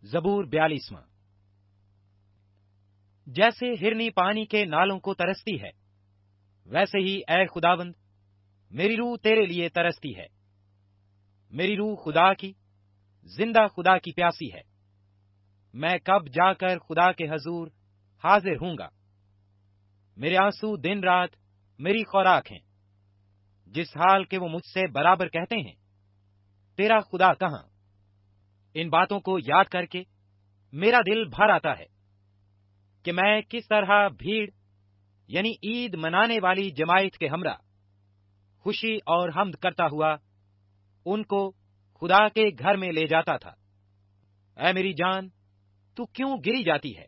زبور 42۔ جیسے ہرنی پانی کے نالوں کو ترستی ہے، ویسے ہی اے خداوند میری روح تیرے لیے ترستی ہے۔ میری روح خدا کی، زندہ خدا کی پیاسی ہے۔ میں کب جا کر خدا کے حضور حاضر ہوں گا؟ میرے آنسو دن رات میری خوراک ہیں، جس حال کے وہ مجھ سے برابر کہتے ہیں، تیرا خدا کہاں؟ ان باتوں کو یاد کر کے میرا دل بھر آتا ہے کہ میں کس طرح بھیڑ یعنی عید منانے والی جماعت کے ہمراہ خوشی اور حمد کرتا ہوا ان کو خدا کے گھر میں لے جاتا تھا۔ اے میری جان، تو کیوں گری جاتی ہے؟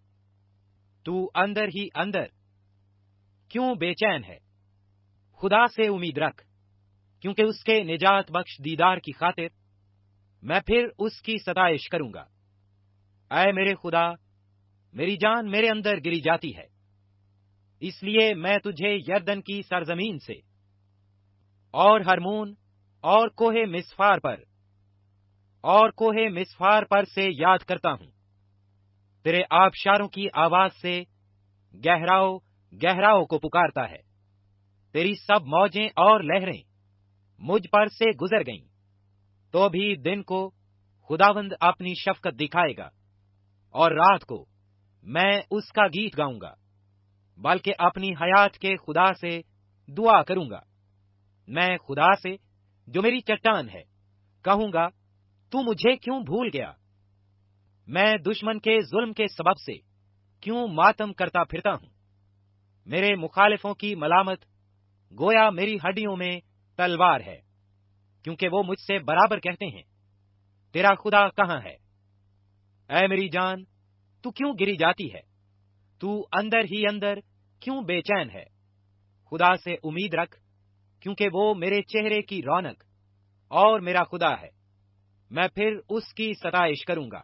تو اندر ہی اندر کیوں بے چین ہے؟ خدا سے امید رکھ، کیونکہ اس کے نجات بخش دیدار کی خاطر میں پھر اس کی ستائش کروں گا۔ اے میرے خدا، میری جان میرے اندر گری جاتی ہے، اس لیے میں تجھے یردن کی سرزمین سے اور ہرمون اور کوہ مسفار پر سے یاد کرتا ہوں۔ تیرے آبشاروں کی آواز سے گہراؤ کو پکارتا ہے۔ تیری سب موجیں اور لہریں مجھ پر سے گزر گئیں، تو بھی دن کو خداوند اپنی شفقت دکھائے گا، اور رات کو میں اس کا گیت گاؤں گا، بلکہ اپنی حیات کے خدا سے دعا کروں گا۔ میں خدا سے، جو میری چٹان ہے، کہوں گا، تو مجھے کیوں بھول گیا؟ میں دشمن کے ظلم کے سبب سے کیوں ماتم کرتا پھرتا ہوں؟ میرے مخالفوں کی ملامت گویا میری ہڈیوں میں تلوار ہے، کیونکہ وہ مجھ سے برابر کہتے ہیں، تیرا خدا کہاں ہے؟ اے میری جان، تو کیوں گری جاتی ہے؟ تو اندر ہی اندر کیوں بے چین ہے؟ خدا سے امید رکھ، کیونکہ وہ میرے چہرے کی رونق اور میرا خدا ہے۔ میں پھر اس کی ستائش کروں گا۔